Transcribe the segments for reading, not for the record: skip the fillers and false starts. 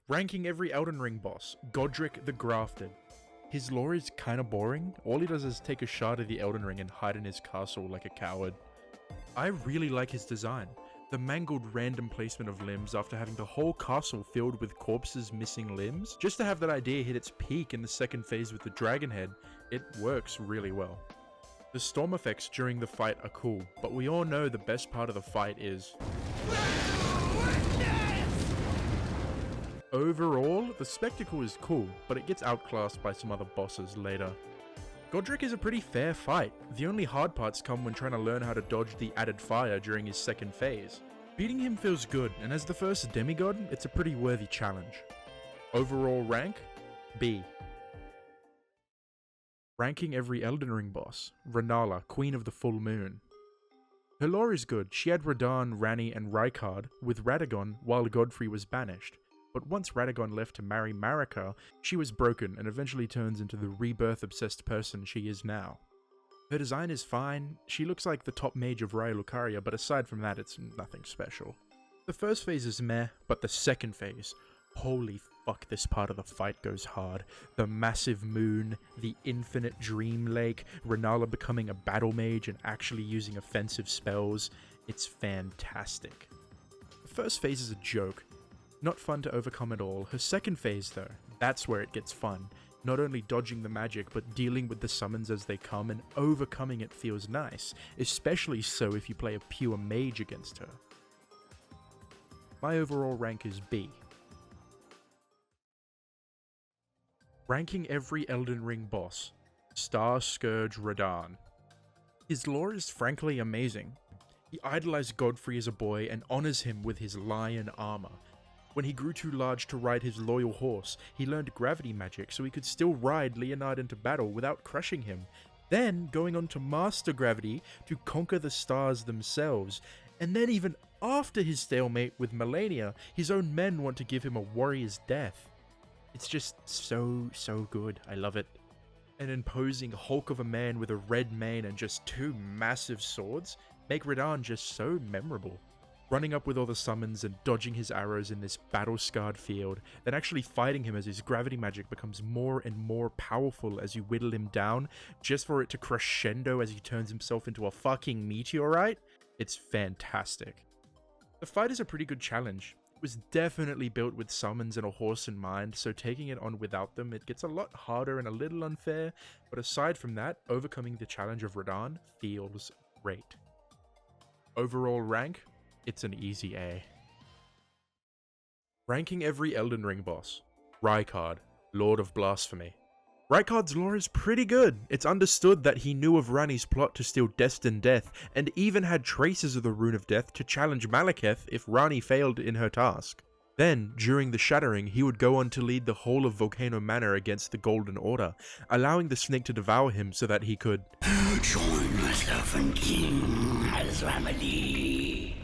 Ranking every Eldenring boss, Godric the Grafted. His lore is kinda boring, all he does is take a shard of the Elden Ring and hide in his castle like a coward. I really like his design. The mangled random placement of limbs after having the whole castle filled with corpses missing limbs. Just to have that idea hit its peak in the second phase with the dragon head, it works really well. The storm effects during the fight are cool, but we all know the best part of the fight is... Overall, the spectacle is cool, but it gets outclassed by some other bosses later. Godric is a pretty fair fight. The only hard parts come when trying to learn how to dodge the added fire during his second phase. Beating him feels good, and as the first demigod, it's a pretty worthy challenge. Overall rank? B. Ranking every Eldenring boss, Rennala, Queen of the Full Moon. Her lore is good. She had Radahn, Ranni, and Rykard with Radagon while Godfrey was banished. But once Radagon left to marry Marika, she was broken and eventually turns into the rebirth-obsessed person she is now. Her design is fine, she looks like the top mage of Raya Lucaria, but aside from that it's nothing special. The first phase is meh, but the second phase, holy fuck, this part of the fight goes hard. The massive moon, the infinite dream lake, Rennala becoming a battle mage and actually using offensive spells, it's fantastic. The first phase is a joke. Not fun to overcome at all. Her second phase though, that's where it gets fun. Not only dodging the magic, but dealing with the summons as they come and overcoming it feels nice, especially so if you play a pure mage against her. My overall rank is B. Ranking every Elden Ring boss, Star Scourge Radahn. His lore is frankly amazing. He idolized Godfrey as a boy and honors him with his lion armor. When he grew too large to ride his loyal horse, he learned gravity magic so he could still ride Leonard into battle without crushing him, then going on to master gravity to conquer the stars themselves, and then even after his stalemate with Melania, his own men want to give him a warrior's death. It's just so good, I love it. An imposing hulk of a man with a red mane and just two massive swords make Radahn just so memorable. Running up with all the summons and dodging his arrows in this battle-scarred field, then actually fighting him as his gravity magic becomes more and more powerful as you whittle him down, just for it to crescendo as he turns himself into a fucking meteorite? It's fantastic. The fight is a pretty good challenge. It was definitely built with summons and a horse in mind, so taking it on without them, it gets a lot harder and a little unfair, but aside from that, overcoming the challenge of Radahn feels great. Overall rank? It's an easy A. Ranking every Elden Ring boss, Rykard, Lord of Blasphemy. Rykard's lore is pretty good. It's understood that he knew of Ranni's plot to steal Destined Death, and even had traces of the Rune of Death to challenge Malekith if Ranni failed in her task. Then, during the Shattering, he would go on to lead the whole of Volcano Manor against the Golden Order, allowing the snake to devour him so that he could join myself and King as family.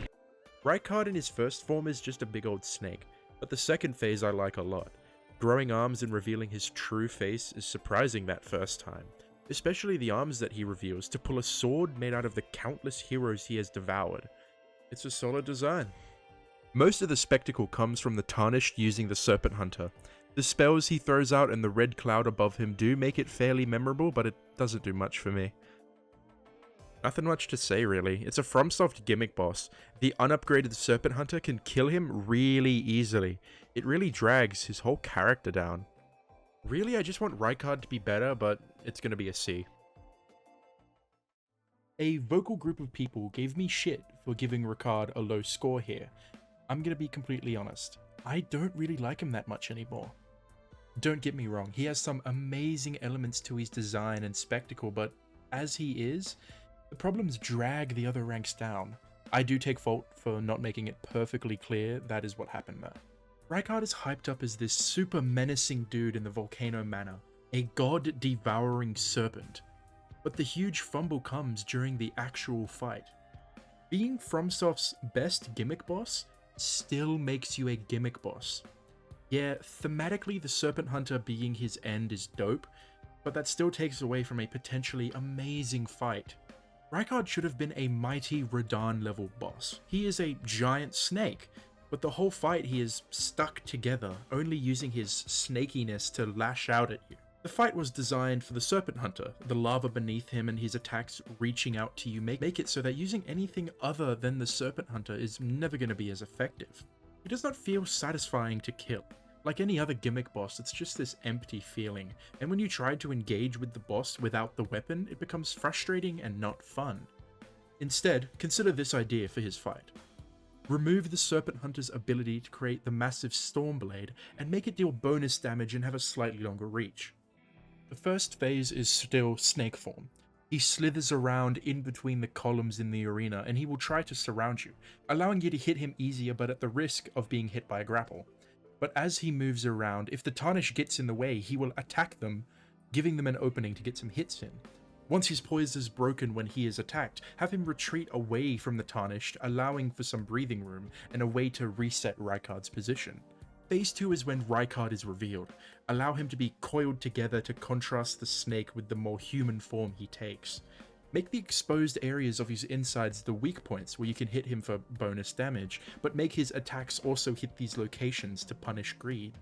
Rykard in his first form is just a big old snake, but the second phase I like a lot. Growing arms and revealing his true face is surprising that first time, especially the arms that he reveals to pull a sword made out of the countless heroes he has devoured. It's a solid design. Most of the spectacle comes from the Tarnished using the Serpent Hunter. The spells he throws out and the red cloud above him do make it fairly memorable, but it doesn't do much for me. Nothing much to say really, it's a FromSoft gimmick boss. The unupgraded Serpent Hunter can kill him really easily. It really drags his whole character down. Really, I just want Rykard to be better, but it's gonna be a C. A vocal group of people gave me shit for giving Rykard a low score here. I'm gonna be completely honest, I don't really like him that much anymore. Don't get me wrong, he has some amazing elements to his design and spectacle, but as he is, the problems drag the other ranks down. I do take fault for not making it perfectly clear that is what happened there. Rykard is hyped up as this super menacing dude in the Volcano Manor, a god-devouring serpent. But the huge fumble comes during the actual fight. Being FromSoft's best gimmick boss still makes you a gimmick boss. Yeah, thematically the Serpent Hunter being his end is dope, but that still takes away from a potentially amazing fight. Rykard should have been a mighty Radahn level boss. He is a giant snake. but the whole fight he is stuck together, only using his snakiness to lash out at you. The fight was designed for the Serpent Hunter, the lava beneath him and his attacks reaching out to you make it so that using anything other than the Serpent Hunter is never going to be as effective. He does not feel satisfying to kill. Like any other gimmick boss, it's just this empty feeling, and when you try to engage with the boss without the weapon, it becomes frustrating and not fun. Instead, consider this idea for his fight. Remove the Serpent Hunter's ability to create the massive Stormblade and make it deal bonus damage and have a slightly longer reach. The first phase is still snake form. He slithers around in between the columns in the arena and he will try to surround you, allowing you to hit him easier but at the risk of being hit by a grapple. But as he moves around, if the Tarnish gets in the way, he will attack them, giving them an opening to get some hits in. Once his poise is broken when he is attacked, have him retreat away from the Tarnished, allowing for some breathing room and a way to reset Rykard's position. Phase 2 is when Rykard is revealed. Allow him to be coiled together to contrast the snake with the more human form he takes. Make the exposed areas of his insides the weak points where you can hit him for bonus damage, but make his attacks also hit these locations to punish greed.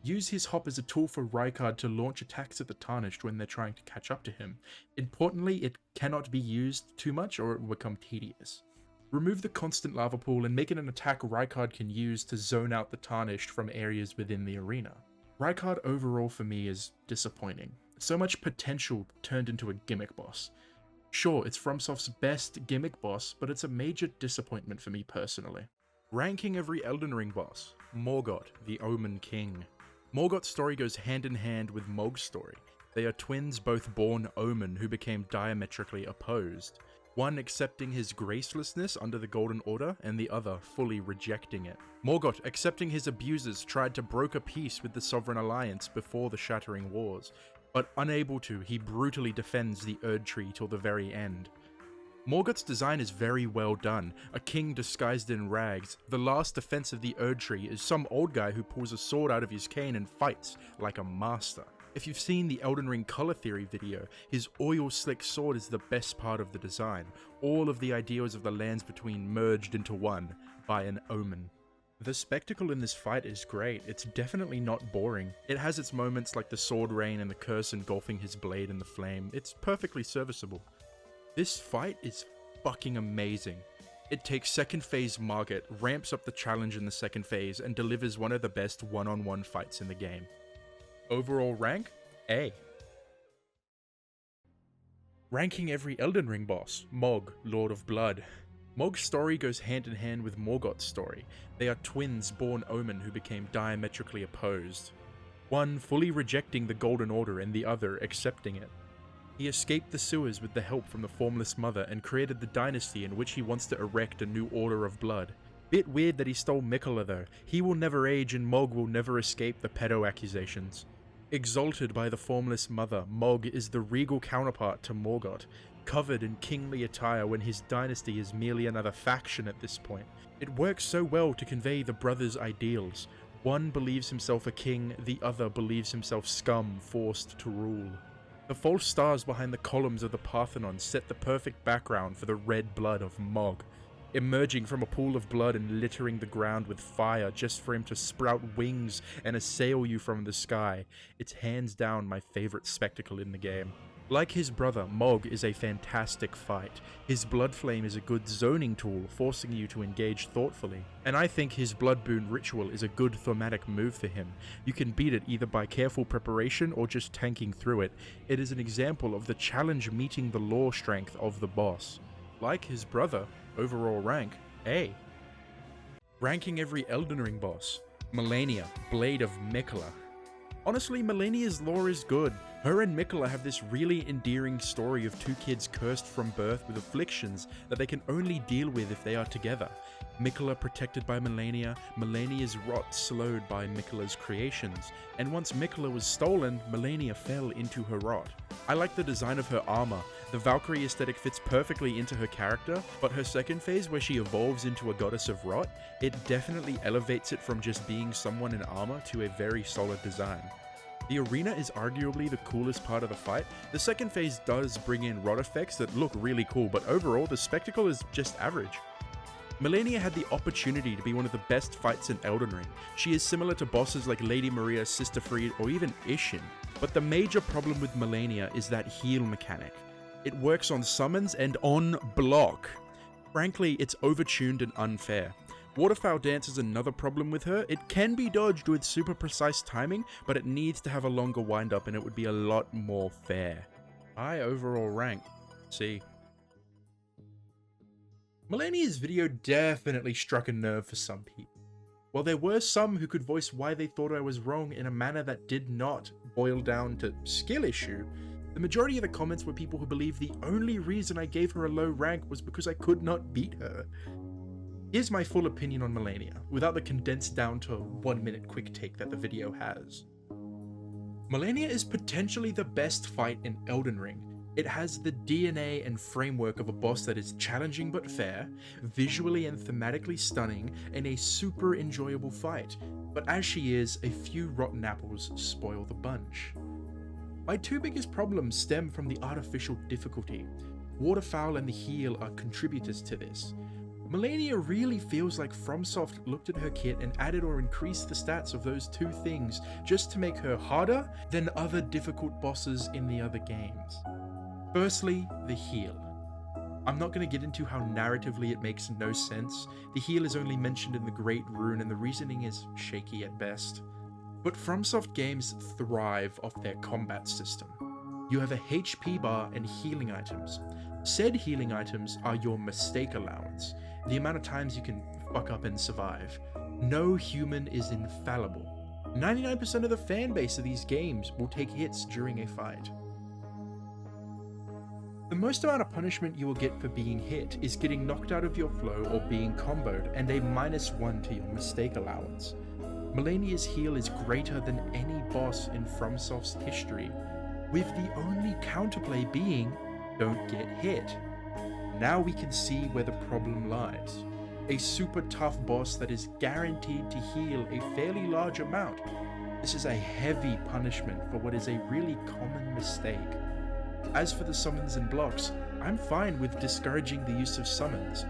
Use his hop as a tool for Rykard to launch attacks at the Tarnished when they're trying to catch up to him. Importantly, it cannot be used too much or it will become tedious. Remove the constant lava pool and make it an attack Rykard can use to zone out the Tarnished from areas within the arena. Rykard overall for me is disappointing. So much potential turned into a gimmick boss. Sure, it's FromSoft's best gimmick boss, but it's a major disappointment for me personally. Ranking every Eldenring boss. Morgott, the Omen King. Morgott's story goes hand in hand with Mog's story. They are twins both born Omen who became diametrically opposed. One accepting his gracelessness under the Golden Order, and the other fully rejecting it. Morgott, accepting his abusers, tried to broker peace with the Sovereign Alliance before the Shattering Wars, but unable to, he brutally defends the Erd Tree till the very end. Morgott's design is very well done, a king disguised in rags. The last defense of the Erd Tree is some old guy who pulls a sword out of his cane and fights like a master. If you've seen the Elden Ring color theory video, his oil slick sword is the best part of the design. All of the ideals of the lands between merged into one by an omen. The spectacle in this fight is great, it's definitely not boring. It has its moments like the sword rain and the curse engulfing his blade in the flame, it's perfectly serviceable. This fight is fucking amazing. It takes second phase Margit, ramps up the challenge in the second phase, and delivers one of the best one-on-one fights in the game. Overall rank? A. Ranking every Elden Ring boss. Mog, Lord of Blood. Mog's story goes hand in hand with Morgott's story. They are twins born Omen who became diametrically opposed. One fully rejecting the Golden Order and the other accepting it. He escaped the sewers with the help from the Formless Mother and created the dynasty in which he wants to erect a new Order of Blood. Bit weird that he stole Miquella though. He will never age and Mog will never escape the pedo accusations. Exalted by the Formless Mother, Mog is the regal counterpart to Morgott, covered in kingly attire when his dynasty is merely another faction at this point. It works so well to convey the brothers' ideals. One believes himself a king, the other believes himself scum forced to rule. The false stars behind the columns of the Parthenon set the perfect background for the red blood of Mog, emerging from a pool of blood and littering the ground with fire just for him to sprout wings and assail you from the sky. It's hands down my favorite spectacle in the game. Like his brother, Mog is a fantastic fight. His blood flame is a good zoning tool, forcing you to engage thoughtfully. And I think his blood boon ritual is a good thematic move for him. You can beat it either by careful preparation or just tanking through it. It is an example of the challenge meeting the lore strength of the boss. Like his brother, overall rank, A. Ranking every Elden Ring boss. Malenia, Blade of Miquella. Honestly, Malenia's lore is good. Her and Miquella have this really endearing story of two kids cursed from birth with afflictions that they can only deal with if they are together. Miquella protected by Malenia, Malenia's rot slowed by Miquella's creations, and once Miquella was stolen, Malenia fell into her rot. I like the design of her armor. The Valkyrie aesthetic fits perfectly into her character, but her second phase where she evolves into a goddess of rot, it definitely elevates it from just being someone in armor to a very solid design. The arena is arguably the coolest part of the fight. The second phase does bring in rot effects that look really cool, but overall the spectacle is just average. Melania had the opportunity to be one of the best fights in Elden Ring. She is similar to bosses like Lady Maria, Sister Fried, or even Ishin. But the major problem with Melania is that heal mechanic. It works on summons and on block. Frankly, it's overtuned and unfair. Waterfowl Dance is another problem with her. It can be dodged with super precise timing, but it needs to have a longer windup and it would be a lot more fair. High overall rank. C. Melania's video definitely struck a nerve for some people. While there were some who could voice why they thought I was wrong in a manner that did not boil down to skill issue, the majority of the comments were people who believed the only reason I gave her a low rank was because I could not beat her. Here's my full opinion on Melania, without the condensed down to 1 minute quick take that the video has. Melania is potentially the best fight in Elden Ring. It has the DNA and framework of a boss that is challenging but fair, visually and thematically stunning, and a super enjoyable fight. But as she is, a few rotten apples spoil the bunch. My two biggest problems stem from the artificial difficulty. Waterfowl and the heal are contributors to this. Melania really feels like FromSoft looked at her kit and added or increased the stats of those two things just to make her harder than other difficult bosses in the other games. Firstly, the heal. I'm not going to get into how narratively it makes no sense. The heal is only mentioned in the Great Rune and the reasoning is shaky at best. But FromSoft games thrive off their combat system. You have a HP bar and healing items. Said healing items are your mistake allowance, the amount of times you can fuck up and survive. No human is infallible. 99% of the fan base of these games will take hits during a fight. The most amount of punishment you will get for being hit is getting knocked out of your flow or being comboed, and a -1 to your mistake allowance. Melania's heal is greater than any boss in FromSoft's history, with the only counterplay being, don't get hit. Now we can see where the problem lies. A super tough boss that is guaranteed to heal a fairly large amount. This is a heavy punishment for what is a really common mistake. As for the summons and blocks, I'm fine with discouraging the use of summons,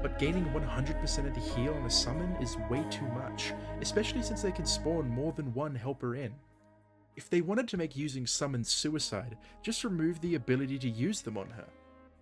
but gaining 100% of the heal on a summon is way too much, especially since they can spawn more than one helper in. If they wanted to make using summons suicide, just remove the ability to use them on her.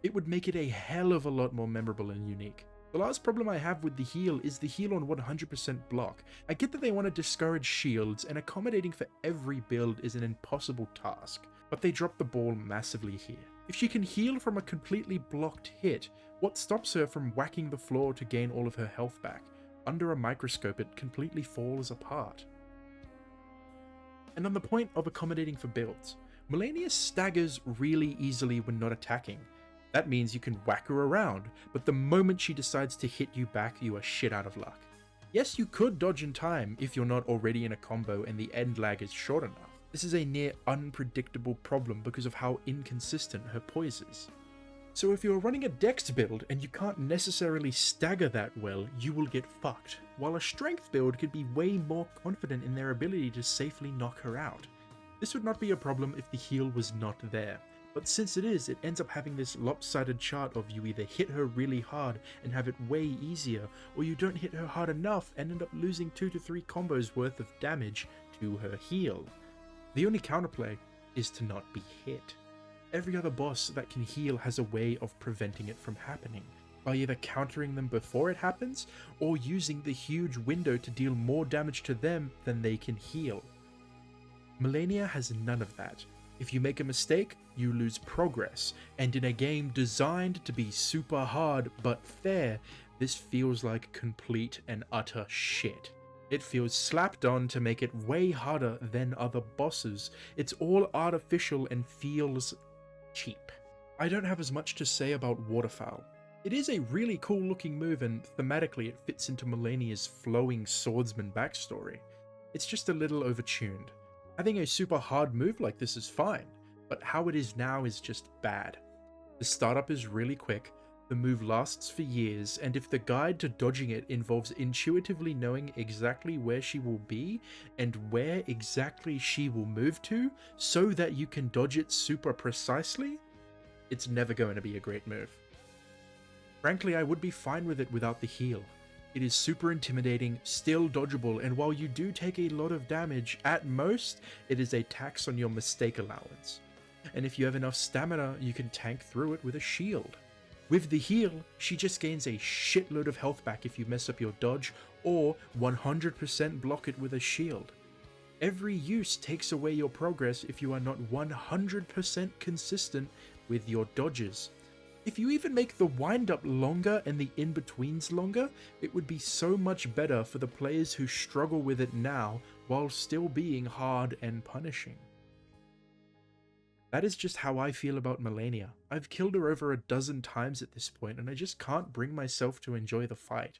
It would make it a hell of a lot more memorable and unique. The last problem I have with the heal is the heal on 100% block. I get that they want to discourage shields, and accommodating for every build is an impossible task, but they drop the ball massively here. If she can heal from a completely blocked hit, what stops her from whacking the floor to gain all of her health back? Under a microscope, it completely falls apart. And on the point of accommodating for builds, Melania staggers really easily when not attacking. That means you can whack her around, but the moment she decides to hit you back, you are shit out of luck. Yes, you could dodge in time if you're not already in a combo and the end lag is short enough. This is a near unpredictable problem because of how inconsistent her poise is. So if you're running a dex build and you can't necessarily stagger that well, you will get fucked, while a strength build could be way more confident in their ability to safely knock her out. This would not be a problem if the heal was not there, but since it is, it ends up having this lopsided chart of you either hit her really hard and have it way easier, or you don't hit her hard enough and end up losing 2 to 3 combos worth of damage to her heal. The only counterplay is to not be hit. Every other boss that can heal has a way of preventing it from happening, by either countering them before it happens, or using the huge window to deal more damage to them than they can heal. Melania has none of that. If you make a mistake, you lose progress, and in a game designed to be super hard but fair, this feels like complete and utter shit. It feels slapped on to make it way harder than other bosses. It's all artificial and feels cheap. I don't have as much to say about Waterfowl. It is a really cool looking move and thematically it fits into Melania's flowing swordsman backstory. It's just a little overtuned. Having a super hard move like this is fine, but how it is now is just bad. The startup is really quick, the move lasts for years, and if the guide to dodging it involves intuitively knowing exactly where she will be and where exactly she will move to so that you can dodge it super precisely, it's never going to be a great move. Frankly, I would be fine with it without the heal. It is super intimidating, still dodgeable, and while you do take a lot of damage, at most, it is a tax on your mistake allowance. And if you have enough stamina, you can tank through it with a shield. With the heal, she just gains a shitload of health back if you mess up your dodge, or 100% block it with a shield. Every use takes away your progress if you are not 100% consistent with your dodges. If you even make the wind-up longer and the in-betweens longer, it would be so much better for the players who struggle with it now while still being hard and punishing. That is just how I feel about Melania. I've killed her over a dozen times at this point, and I just can't bring myself to enjoy the fight.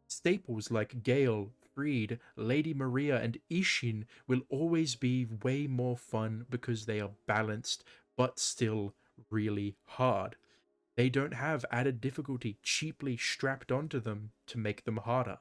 Staples like Gale, Freed, Lady Maria, and Ishin will always be way more fun because they are balanced, but still really hard. They don't have added difficulty cheaply strapped onto them to make them harder.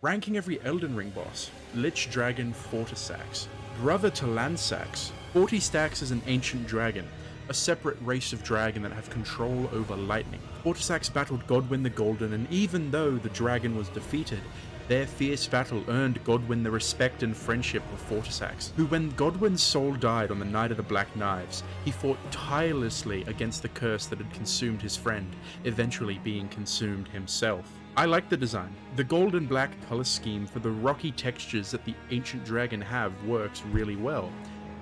Ranking every Eldenring boss: Lich Dragon Fortisax. Brother to Lansax, Fortisax is an ancient dragon, a separate race of dragon that have control over lightning. Fortisax battled Godwyn the Golden, and even though the dragon was defeated, their fierce battle earned Godwyn the respect and friendship of Fortisax, who, when Godwyn's soul died on the Night of the Black Knives, he fought tirelessly against the curse that had consumed his friend, eventually being consumed himself. I like the design. The gold and black color scheme for the rocky textures that the ancient dragon have works really well.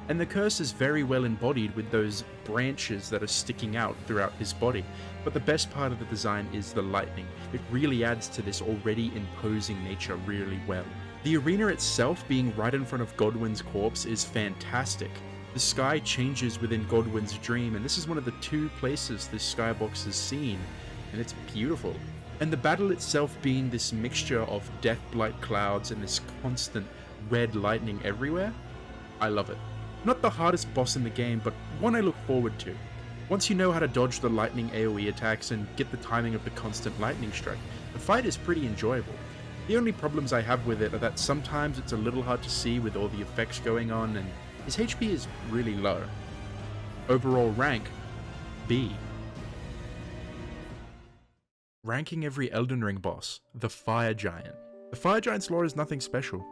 And the curse is very well embodied with those branches that are sticking out throughout his body. But the best part of the design is the lightning. It really adds to this already imposing nature really well. The arena itself being right in front of Godwyn's corpse is fantastic. The sky changes within Godwyn's dream, and this is one of the 2 places this skybox has seen, and it's beautiful. And the battle itself being this mixture of death-blight clouds and this constant red lightning everywhere, I love it. Not the hardest boss in the game, but one I look forward to. Once you know how to dodge the lightning AoE attacks and get the timing of the constant lightning strike, the fight is pretty enjoyable. The only problems I have with it are that sometimes it's a little hard to see with all the effects going on, and his HP is really low. Overall rank, B. Ranking every Eldenring boss: the Fire Giant. The Fire Giant's lore is nothing special.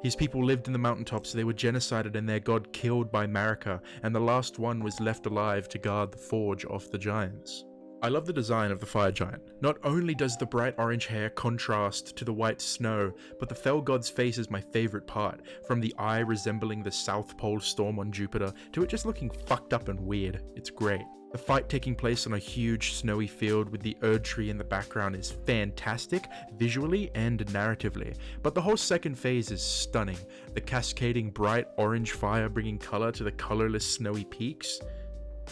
His people lived in the mountaintops, they were genocided and their god killed by Marika, and the last one was left alive to guard the forge off the giants. I love the design of the Fire Giant. Not only does the bright orange hair contrast to the white snow, but the Fell God's face is my favourite part, from the eye resembling the South Pole storm on Jupiter, to it just looking fucked up and weird. It's great. The fight taking place on a huge snowy field with the Erd tree in the background is fantastic, visually and narratively, but the whole second phase is stunning. The cascading bright orange fire bringing colour to the colourless snowy peaks.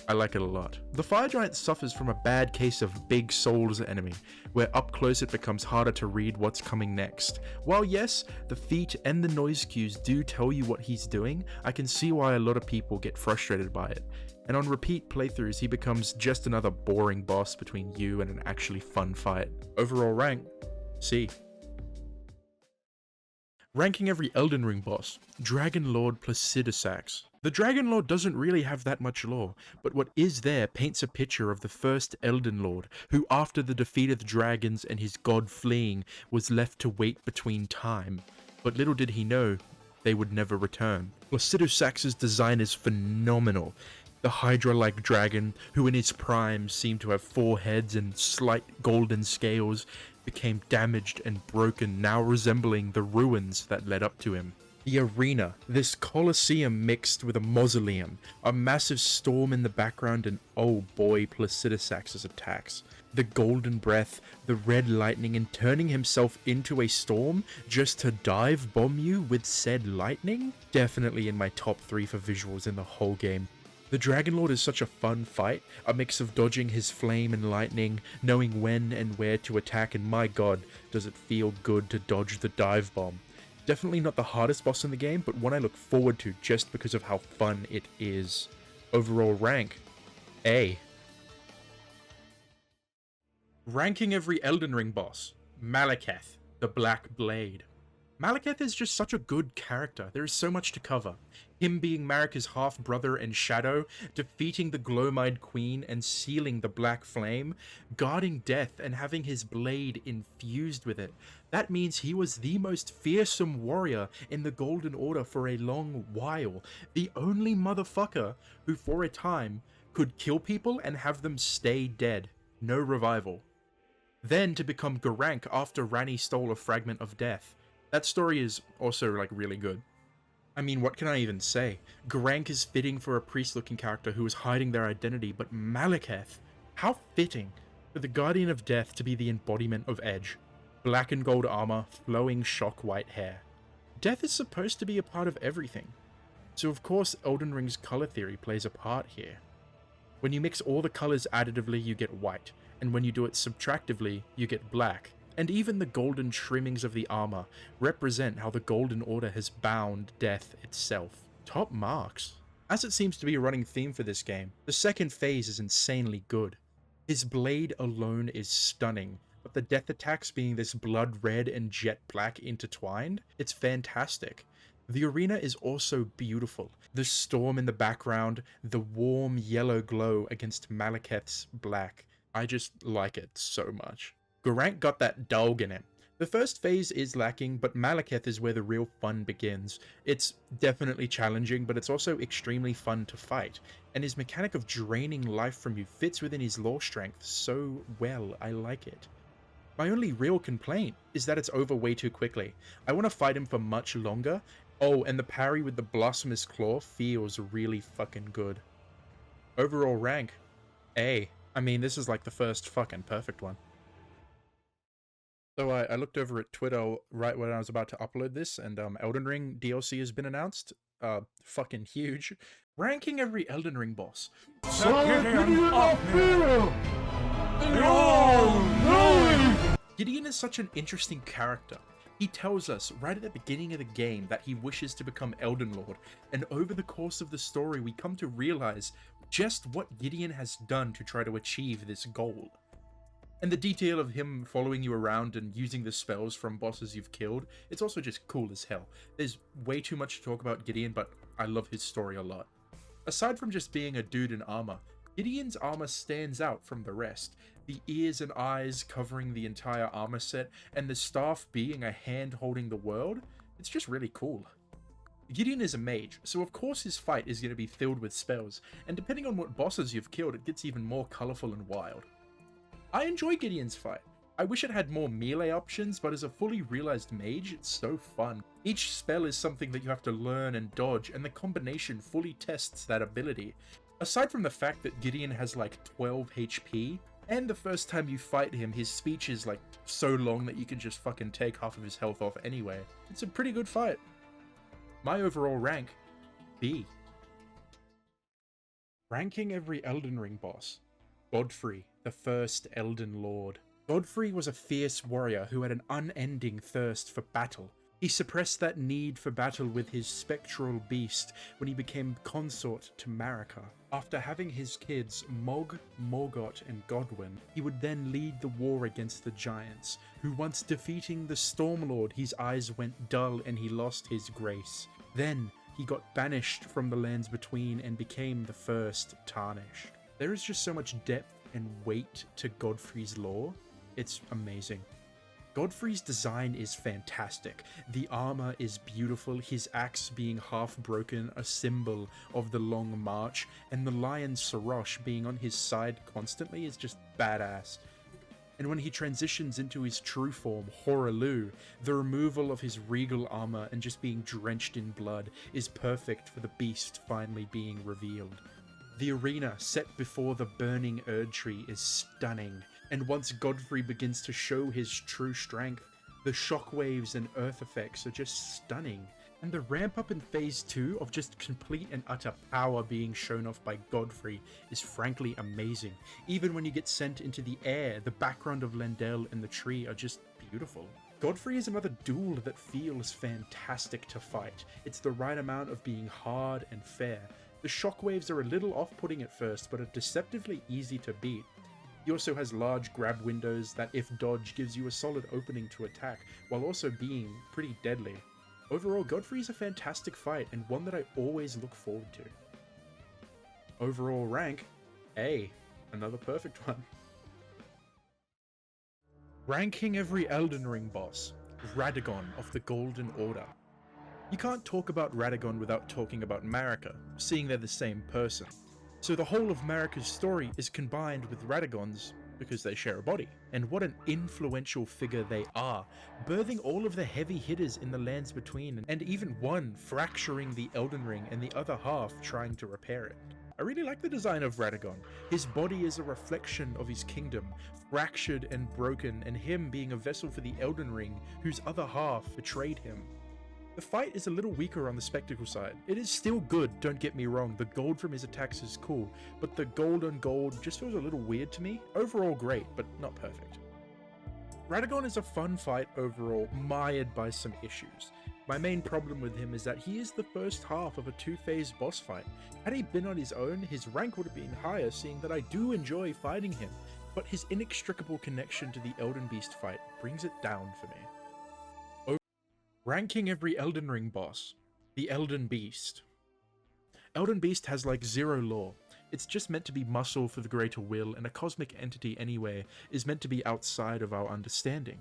I like it a lot. The Fire Giant suffers from a bad case of Big Souls enemy, where up close it becomes harder to read what's coming next. While yes, the feet and the noise cues do tell you what he's doing, I can see why a lot of people get frustrated by it. And on repeat playthroughs, he becomes just another boring boss between you and an actually fun fight. Overall rank, C. Ranking every Eldenring boss: Dragon Lord Placidusax. The Dragon Lord doesn't really have that much lore, but what is there paints a picture of the first Elden Lord, who after the defeat of the dragons and his god fleeing, was left to wait between time. But little did he know, they would never return. Placidusax's design is phenomenal. The Hydra-like dragon, who in his prime seemed to have 4 heads and slight golden scales, became damaged and broken, now resembling the ruins that led up to him. The arena, this Colosseum mixed with a mausoleum, a massive storm in the background, and oh boy, Placidusax's attacks. The golden breath, the red lightning, and turning himself into a storm just to dive bomb you with said lightning? Definitely in my top 3 for visuals in the whole game. The Dragon Lord is such a fun fight, a mix of dodging his flame and lightning, knowing when and where to attack, and my god, does it feel good to dodge the dive bomb. Definitely not the hardest boss in the game, but one I look forward to just because of how fun it is. Overall rank, A. Ranking every Elden Ring boss: Malekith, the Black Blade. Malekith is just such a good character. There is so much to cover. Him being Marika's half-brother and shadow, defeating the Glowmide Queen and sealing the Black Flame, guarding death and having his blade infused with it. That means he was the most fearsome warrior in the Golden Order for a long while. The only motherfucker who for a time could kill people and have them stay dead. No revival. Then to become Geraint after Ranni stole a fragment of death. That story is also, like, really good. I mean, what can I even say? Geraint is fitting for a priest-looking character who is hiding their identity, but Malekith, how fitting for the Guardian of Death to be the embodiment of Edge. Black and gold armor, flowing shock white hair. Death is supposed to be a part of everything. So of course Elden Ring's color theory plays a part here. When you mix all the colors additively, you get white, and when you do it subtractively, you get black. And even the golden trimmings of the armor represent how the Golden Order has bound death itself. Top marks. As it seems to be a running theme for this game, the second phase is insanely good. His blade alone is stunning, but the death attacks being this blood red and jet black intertwined, it's fantastic. The arena is also beautiful. The storm in the background, the warm yellow glow against Malekith's black. I just like it so much. Geraint got that dog in him. The first phase is lacking, but Malekith is where the real fun begins. It's definitely challenging, but it's also extremely fun to fight, and his mechanic of draining life from you fits within his lore strength so well. I like it. My only real complaint is that it's over way too quickly. I want to fight him for much longer. Oh, and the parry with the Blasphemous Claw feels really fucking good. Overall rank, A. I mean, this is like the first fucking perfect one. So I looked over at Twitter right when I was about to upload this, and Elden Ring DLC has been announced. Fucking huge. Ranking every Elden Ring boss. Gideon is such an interesting character. He tells us right at the beginning of the game that he wishes to become Elden Lord, and over the course of the story we come to realize just what Gideon has done to try to achieve this goal. And the detail of him following you around and using the spells from bosses you've killed, it's also just cool as hell. There's way too much to talk about Gideon, but I love his story a lot. Aside from just being a dude in armor, Gideon's armor stands out from the rest. The ears and eyes covering the entire armor set, and the staff being a hand holding the world, it's just really cool. Gideon is a mage, so of course his fight is going to be filled with spells, and depending on what bosses you've killed, it gets even more colourful and wild. I enjoy Gideon's fight. I wish it had more melee options, but as a fully realized mage, it's so fun. Each spell is something that you have to learn and dodge, and the combination fully tests that ability. Aside from the fact that Gideon has like 12 HP, and the first time you fight him, his speech is like so long that you can just fucking take half of his health off anyway. It's a pretty good fight. My overall rank, B. Ranking every Elden Ring boss. Godfrey, the first Elden Lord. Godfrey was a fierce warrior who had an unending thirst for battle. He suppressed that need for battle with his spectral beast when he became consort to Marika. After having his kids, Mog, Morgott, and Godwyn, he would then lead the war against the giants, who once defeating the Stormlord, his eyes went dull and he lost his grace. Then, he got banished from the lands between and became the first Tarnished. There is just so much depth and weight to Godfrey's lore. It's amazing. Godfrey's design is fantastic. The armor is beautiful, his axe being half broken, a symbol of the long march, and the lion Sarosh being on his side constantly is just badass. And when he transitions into his true form, Horalu, the removal of his regal armor and just being drenched in blood is perfect for the beast finally being revealed. The arena set before the burning Erd Tree is stunning, and once Godfrey begins to show his true strength, the shockwaves and earth effects are just stunning. And the ramp up in phase 2 of just complete and utter power being shown off by Godfrey is frankly amazing. Even when you get sent into the air, the background of Lendel and the tree are just beautiful. Godfrey is another duel that feels fantastic to fight. It's the right amount of being hard and fair. The shockwaves are a little off-putting at first, but are deceptively easy to beat. He also has large grab windows that, if dodged, gives you a solid opening to attack, while also being pretty deadly. Overall, Godfrey is a fantastic fight, and one that I always look forward to. Overall rank, A. Another perfect one. Ranking every Elden Ring boss, Radagon of the Golden Order. You can't talk about Radagon without talking about Marika, seeing they're the same person. So the whole of Marika's story is combined with Radagon's because they share a body. And what an influential figure they are, birthing all of the heavy hitters in the lands between, and even one fracturing the Elden Ring and the other half trying to repair it. I really like the design of Radagon. His body is a reflection of his kingdom, fractured and broken, and him being a vessel for the Elden Ring, whose other half betrayed him. The fight is a little weaker on the spectacle side. It is still good, don't get me wrong, the gold from his attacks is cool, but the gold on gold just feels a little weird to me. Overall great, but not perfect. Radagon is a fun fight overall, mired by some issues. My main problem with him is that he is the first half of a two-phase boss fight. Had he been on his own, his rank would have been higher, seeing that I do enjoy fighting him, but his inextricable connection to the Elden Beast fight brings it down for me. Ranking every Elden Ring boss, the Elden Beast. Elden Beast has like zero lore. It's just meant to be muscle for the greater will, and a cosmic entity anyway is meant to be outside of our understanding.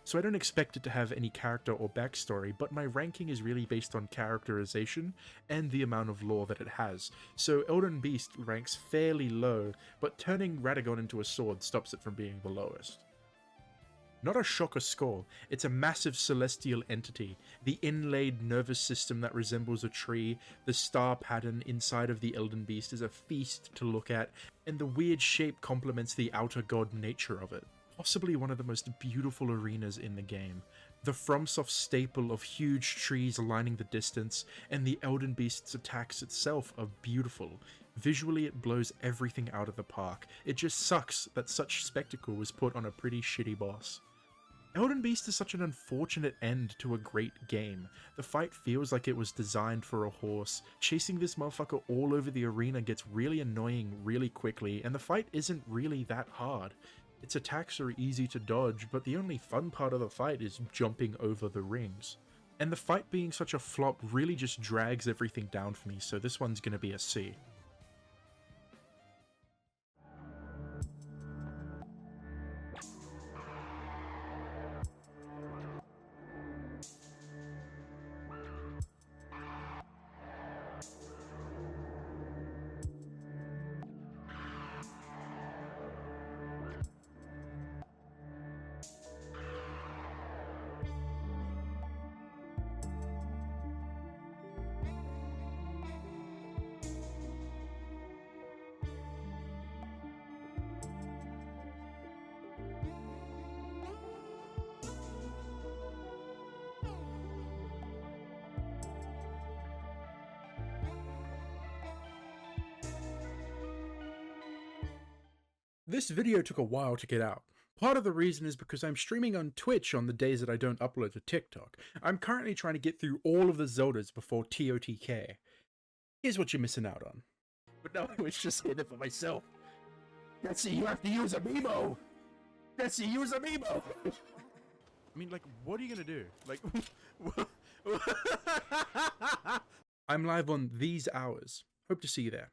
So I don't expect it to have any character or backstory, but my ranking is really based on characterization and the amount of lore that it has. So Elden Beast ranks fairly low, but turning Radagon into a sword stops it from being the lowest. Not a shocker score, it's a massive celestial entity, the inlaid nervous system that resembles a tree, the star pattern inside of the Elden Beast is a feast to look at, and the weird shape complements the outer god nature of it. Possibly one of the most beautiful arenas in the game. The FromSoft staple of huge trees lining the distance, and the Elden Beast's attacks itself are beautiful. Visually it blows everything out of the park. It just sucks that such spectacle was put on a pretty shitty boss. Elden Beast is such an unfortunate end to a great game. The fight feels like it was designed for a horse. Chasing this motherfucker all over the arena gets really annoying really quickly, and the fight isn't really that hard. Its attacks are easy to dodge, but the only fun part of the fight is jumping over the rings. And the fight being such a flop really just drags everything down for me, so this one's gonna be a C. This video took a while to get out. Part of the reason is because I'm streaming on Twitch on the days that I don't upload to TikTok. I'm currently trying to get through all of the Zeldas before TOTK. Here's what you're missing out on. But no, I was just hitting it for myself. Jesse, you have to use Amiibo! Jesse, use Amiibo! I mean, like, what are you gonna do? Like, I'm live on these hours. Hope to see you there.